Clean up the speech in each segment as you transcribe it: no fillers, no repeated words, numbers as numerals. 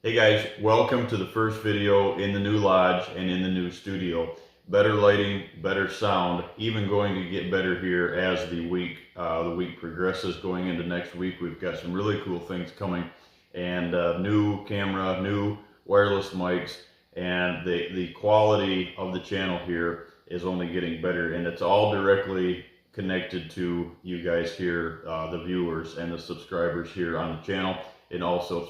Hey guys, welcome to the first video in the new lodge and in the new studio. Better lighting, better sound, even going to get better here as the week progresses. Going into next week, we've got some really cool things coming, and new camera, new wireless mics, and the quality of the channel here is only getting better, and it's all directly connected to you guys here, the viewers and the subscribers here on the channel, and also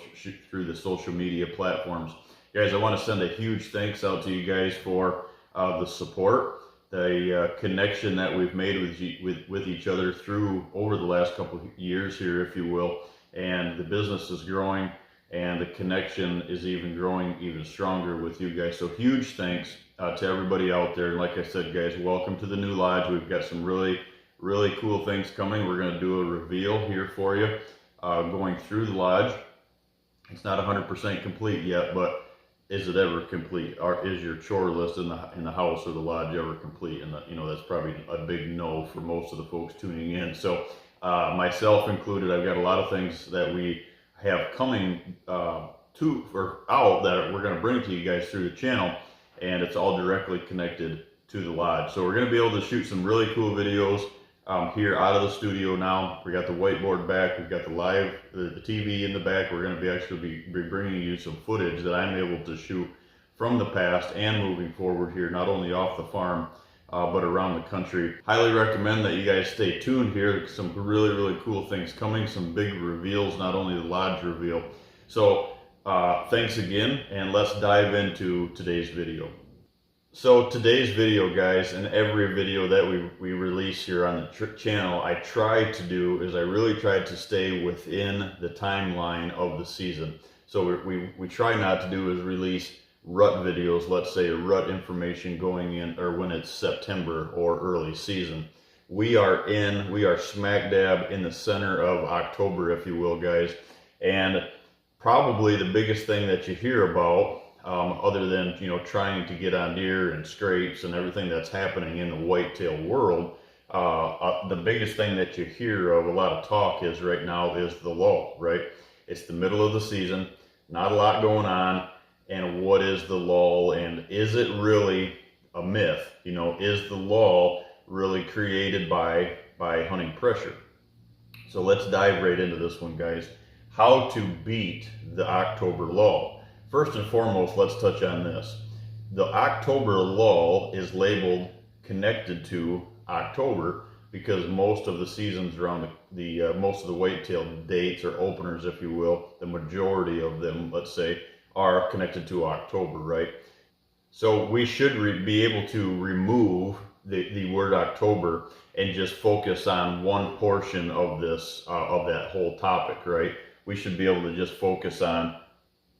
through the social media platforms. Guys, I want to send a huge thanks out to you guys for the support, the connection that we've made with each other through over the last couple of years here, if you will. And the business is growing, and the connection is even growing even stronger with you guys. So huge thanks to everybody out there. Like I said, guys, welcome to the new lodge. We've got some really cool things coming. We're going to do a reveal here for you. Going through the lodge. It's not 100% complete yet, but is it ever complete? Or is your chore list in the house or the lodge ever complete? And that's probably a big no for most of the folks tuning in. So myself included, I've got a lot of things that we have coming out that we're going to bring to you guys through the channel, and it's all directly connected to the lodge. So we're going to be able to shoot some really cool videos here out of the studio now. We got the whiteboard back, we've got the TV in the back. We're going to actually be bringing you some footage that I'm able to shoot from the past and moving forward here, not only off the farm, but around the country. Highly recommend that you guys stay tuned here. Some really cool things coming, some big reveals, not only the lodge reveal. So thanks again, and let's dive into today's video. So today's video, guys, and every video that we release here on the channel, I try to do is I really try to stay within the timeline of the season. So we try not to do is release rut videos, let's say rut information going in, or when it's September or early season. We are smack dab in the center of October, if you will, guys. And probably the biggest thing that you hear about, other than trying to get on deer and scrapes and everything that's happening in the whitetail world, the biggest thing that you hear of a lot of talk is right now is the lull, right? It's the middle of the season, not a lot going on, and what is the lull, and is it really a myth? Is the lull really created by hunting pressure? So let's dive right into this one, guys. How to beat the October lull. First and foremost, let's touch on this. The October lull is labeled connected to October because most of the seasons around most of the whitetail dates or openers, if you will, the majority of them, let's say, are connected to October, right? So we should be able to remove the word October and just focus on one portion of this, of that whole topic, right? We should be able to just focus on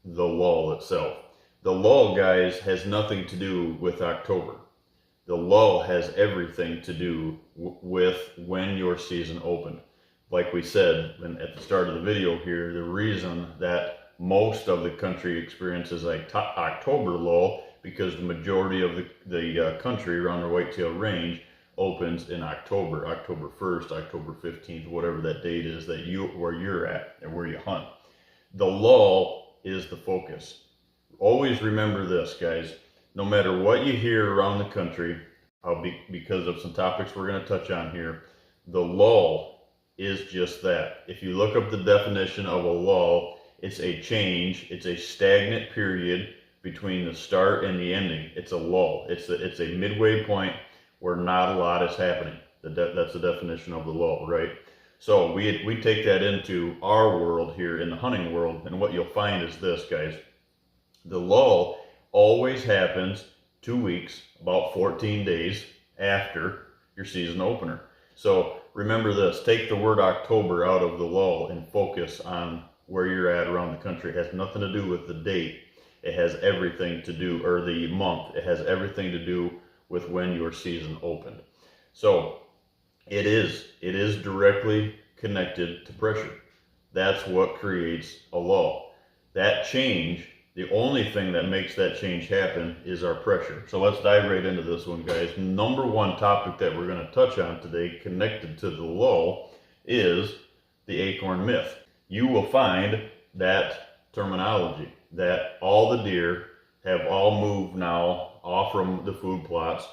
the lull itself. The lull, guys, has nothing to do with October. The lull has everything to do with when your season opened. Like we said at the start of the video here, the reason that most of the country experiences a October lull because the majority of the country around the whitetail range opens in October 1st, October 15th, whatever that date is where you're at and where you hunt. The lull is the focus. Always remember this, guys. No matter what you hear around the country, because of some topics we're going to touch on here, the lull is just that. If you look up the definition of a lull, it's a change. It's a stagnant period between the start and the ending. It's a lull. It's a midway point where not a lot is happening. That's the definition of the lull, right? So we take that into our world here in the hunting world, and what you'll find is this, guys. The lull always happens 2 weeks, about 14 days after your season opener. So remember this, take the word October out of the lull and focus on where you're at around the country. It has nothing to do with the date. It has everything to do, or the month. It has everything to do with when your season opened. So it is directly connected to pressure. That's what creates a lull. That change, the only thing that makes that change happen is our pressure. So let's dive right into this one, guys. Number one topic that we're going to touch on today connected to the lull is the acorn myth. You will find that terminology. that all the deer have all moved now off from the food plots.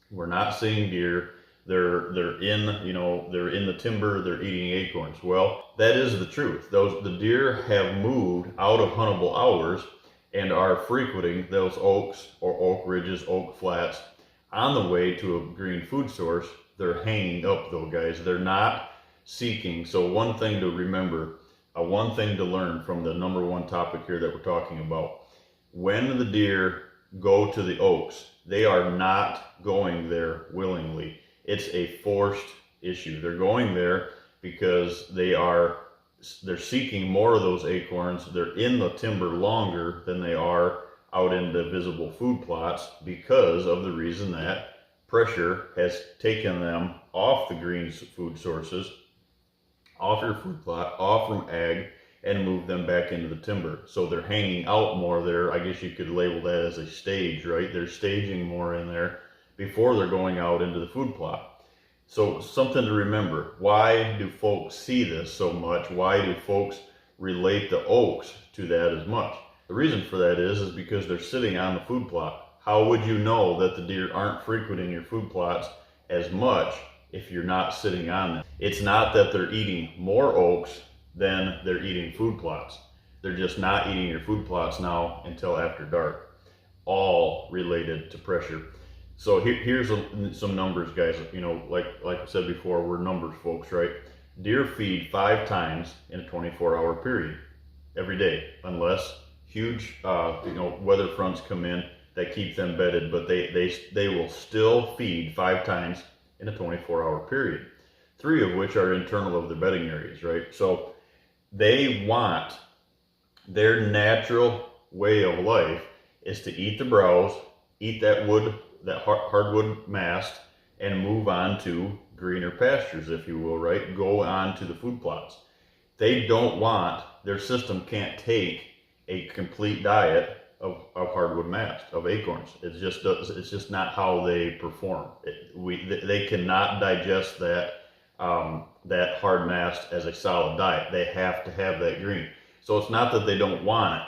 We're not seeing deer. They're in, they're in the timber, they're eating acorns. Well, that is the truth. The deer have moved out of huntable hours and are frequenting those oaks or oak ridges, oak flats on the way to a green food source. They're hanging up though, guys. They're not seeking. So one thing to remember, one thing to learn from the number one topic here that we're talking about, when the deer go to the oaks, they are not going there willingly. It's a forced issue. They're going there because they're seeking more of those acorns. They're in the timber longer than they are out in the visible food plots because of the reason that pressure has taken them off the green food sources, off your food plot, off from ag, and moved them back into the timber. So they're hanging out more there. I guess you could label that as a stage, right? They're staging more in there before they're going out into the food plot. So something to remember. Why do folks see this so much? Why do folks relate the oaks to that as much? The reason for that is because they're sitting on the food plot. How would you know that the deer aren't frequenting your food plots as much if you're not sitting on them? It's not that they're eating more oaks than they're eating food plots. They're just not eating your food plots now until after dark. All related to pressure. So here's some numbers, guys. Like I said before, we're numbers folks, right? Deer feed 5 times in a 24-hour period every day, unless huge weather fronts come in that keep them bedded, but they will still feed 5 times in a 24-hour period, 3 of which are internal of the bedding areas, right? So they want, their natural way of life is to eat the browse, eat that wood, that hardwood mast, and move on to greener pastures, if you will, right? Go on to the food plots. They don't want, their system can't take a complete diet of hardwood mast, of acorns. It's just not how they perform. They cannot digest that hard mast as a solid diet. They have to have that green. So it's not that they don't want it.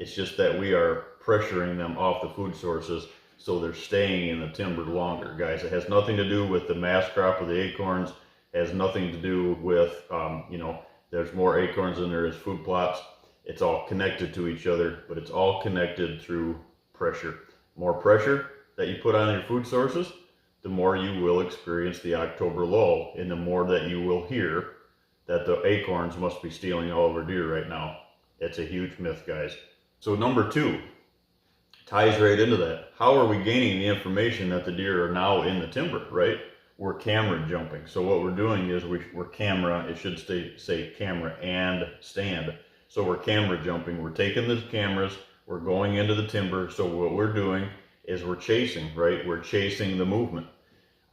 It's just that we are pressuring them off the food sources, so they're staying in the timber longer, guys. It has nothing to do with the mast crop of the acorns. It has nothing to do with, there's more acorns than there is food plots. It's all connected to each other, but it's all connected through pressure. More pressure that you put on your food sources, the more you will experience the October lull, and the more that you will hear that the acorns must be stealing all of our deer right now. It's a huge myth, guys. So number 2 ties right into that. How are we gaining the information that the deer are now in the timber, right? We're camera jumping. So what we're doing is we're camera, it should say camera and stand. So we're camera jumping. We're taking the cameras, we're going into the timber. So what we're doing is we're chasing, right? We're chasing the movement.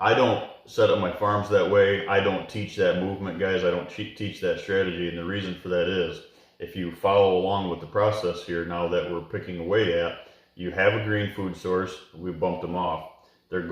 I don't set up my farms that way. I don't teach that movement, guys. I don't teach that strategy. And the reason for that is, if you follow along with the process here now that we're picking away at, you have a green food source, we bumped them off. They're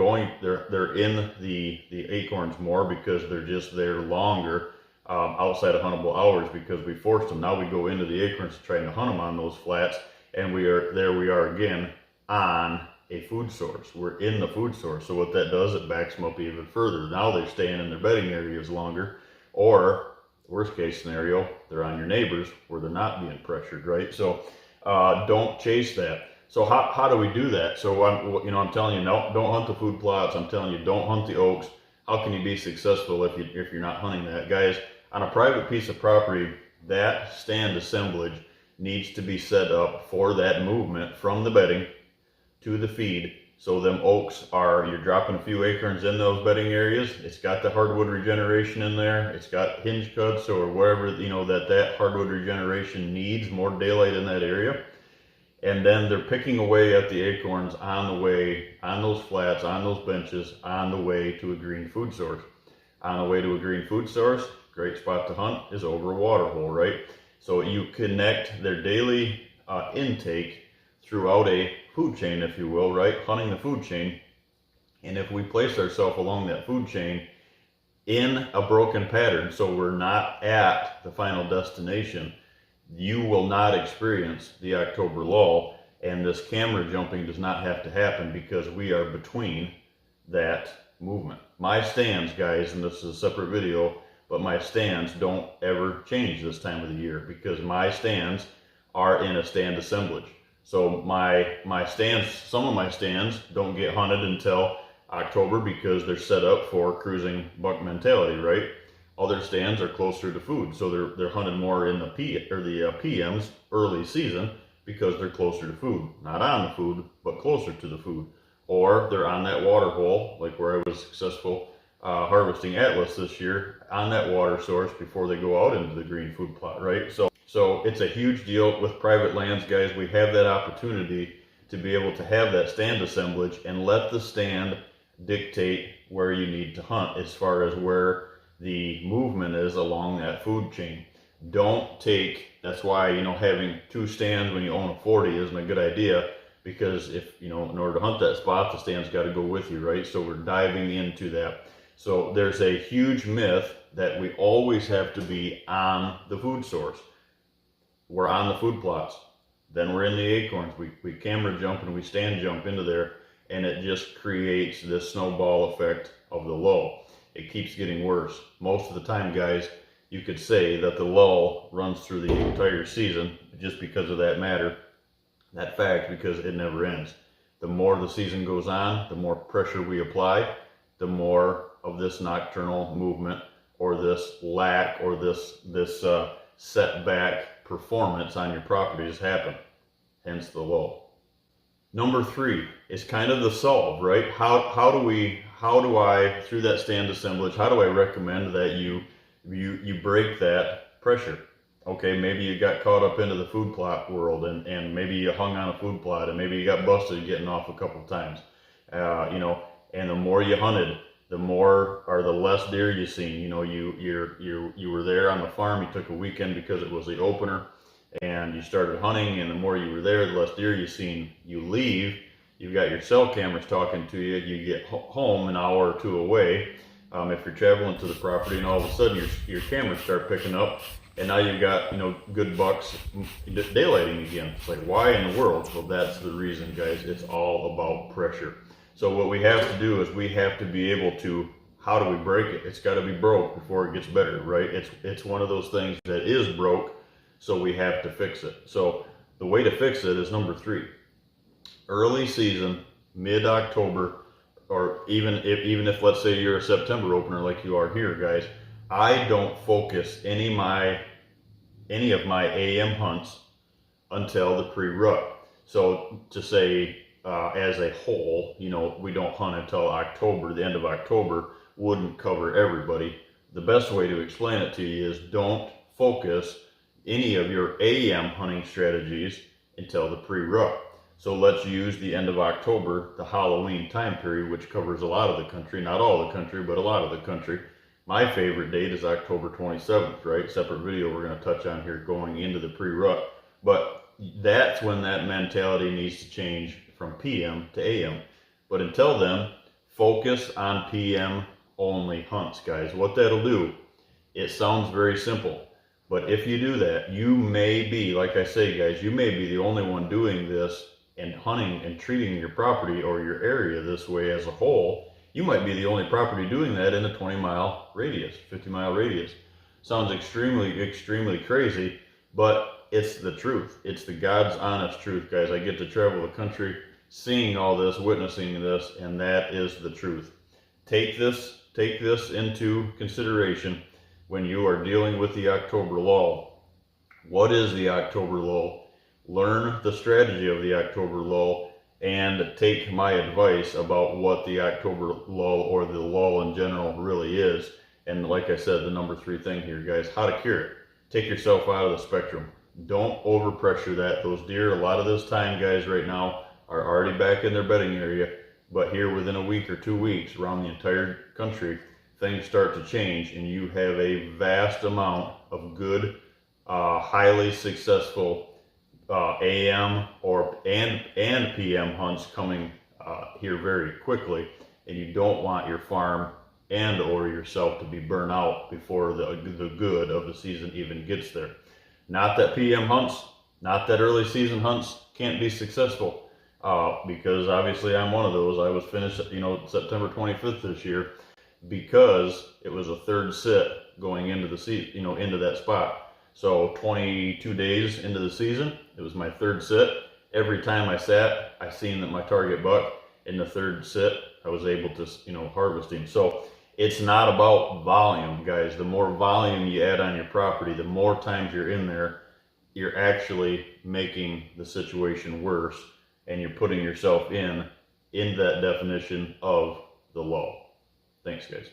in the acorns more because they're just there longer outside of huntable hours because we forced them. Now we go into the acorns trying to hunt them on those flats, and we are again on a food source. We're in the food source. So what that does, it backs them up even further. Now they're staying in their bedding areas longer, or worst case scenario, they're on your neighbors where they're not being pressured, right? So don't chase that. So how do we do that? So I'm telling you, no, don't hunt the food plots. I'm telling you, don't hunt the oaks. How can you be successful if you're not hunting that, guys? On a private piece of property, that stand assemblage needs to be set up for that movement from the bedding to the feed. So them oaks you're dropping a few acorns in those bedding areas. It's got the hardwood regeneration in there. It's got hinge cuts or wherever, that hardwood regeneration needs more daylight in that area. And then they're picking away at the acorns on the way, on those flats, on those benches, on the way to a green food source. On the way to a green food source, great spot to hunt is over a water hole, right? So you connect their daily intake throughout a food chain, if you will, right? Hunting the food chain. And if we place ourselves along that food chain in a broken pattern, so we're not at the final destination, you will not experience the October lull, and this camera jumping does not have to happen because we are between that movement. My stands, guys, and this is a separate video, but my stands don't ever change this time of the year because my stands are in a stand assemblage. So my stands, some of my stands don't get hunted until October because they're set up for cruising buck mentality, right? Other stands are closer to food, so they're hunted more in the PMs, early season, because they're closer to food. Not on the food, but closer to the food. Or they're on that water hole, like where I was successful harvesting Atlas this year, on that water source before they go out into the green food plot, right? So it's a huge deal with private lands, guys. We have that opportunity to be able to have that stand assemblage and let the stand dictate where you need to hunt as far as where the movement is along that food chain. Don't take, that's why, having two stands when you own a 40 isn't a good idea, because if, in order to hunt that spot, the stand's got to go with you, right? So we're diving into that. So there's a huge myth that we always have to be on the food source. We're on the food plots. Then we're in the acorns. We camera jump and we stand jump into there, and it just creates this snowball effect of the lull. It keeps getting worse. Most of the time, guys, you could say that the lull runs through the entire season just because of that fact, because it never ends. The more the season goes on, the more pressure we apply, the more of this nocturnal movement or this lack or this setback performance on your properties happen, hence the lull. Number 3 is kind of the solve, right? How do I, through that stand assemblage, how do I recommend that you break that pressure? Okay, maybe you got caught up into the food plot world and maybe you hung on a food plot and maybe you got busted getting off a couple times. And the more you hunted, the more or the less deer you seen. You were there on the farm, you took a weekend because it was the opener, and you started hunting, and the more you were there, the less deer you seen. You leave, you've got your cell cameras talking to you, you get home an hour or two away, if you're traveling to the property, and all of a sudden your cameras start picking up, and now you've got good bucks daylighting again. It's like, why in the world? Well, that's the reason, guys. It's all about pressure. So what we have to do is we have to be able to, how do we break it? It's got to be broke before it gets better, right? It's one of those things that is broke, so we have to fix it. So the way to fix it is number 3. Early season, mid-October, or even if let's say you're a September opener like you are here, guys, I don't focus any of my AM hunts until the pre-rut. So to say, as a whole, we don't hunt until October, the end of October, wouldn't cover everybody. The best way to explain it to you is don't focus any of your AM hunting strategies until the pre-rut. So let's use the end of October, the Halloween time period, which covers a lot of the country, not all the country, but a lot of the country. My favorite date is October 27th, right? Separate video we're going to touch on here going into the pre-rut. But that's when that mentality needs to change from PM to AM. But until then, focus on PM only hunts, guys. What that'll do, it sounds very simple, but if you do that, you may be, like I say, guys, you may be the only one doing this and hunting and treating your property or your area this way as a whole. You might be the only property doing that in a 20-mile radius, 50-mile radius. Sounds extremely crazy, but it's the truth. It's the God's honest truth, guys. I get to travel the country seeing all this, witnessing this, and that is the truth. Take this into consideration when you are dealing with the October lull. What is the October lull? Learn the strategy of the October lull and take my advice about what the October lull or the lull in general really is. And like I said, the number 3 thing here, guys, how to cure it. Take yourself out of the spectrum. Don't overpressure that. Those deer, a lot of this time, guys, right now are already back in their bedding area, but here within a week or 2 weeks around the entire country, things start to change, and you have a vast amount of good, highly successful AM and PM hunts coming here very quickly, and you don't want your farm and or yourself to be burnt out before the good of the season even gets there. Not that PM hunts, not that early season hunts can't be successful, because obviously I'm one of those. I was finished, September 25th this year, because it was a third sit going into the season, into that spot. So 22 days into the season, it was my third sit. Every time I sat, I seen that my target buck in the third sit, I was able to, harvest him. So it's not about volume, guys. The more volume you add on your property, the more times you're in there, you're actually making the situation worse, and you're putting yourself in that definition of the lull. Thanks, guys.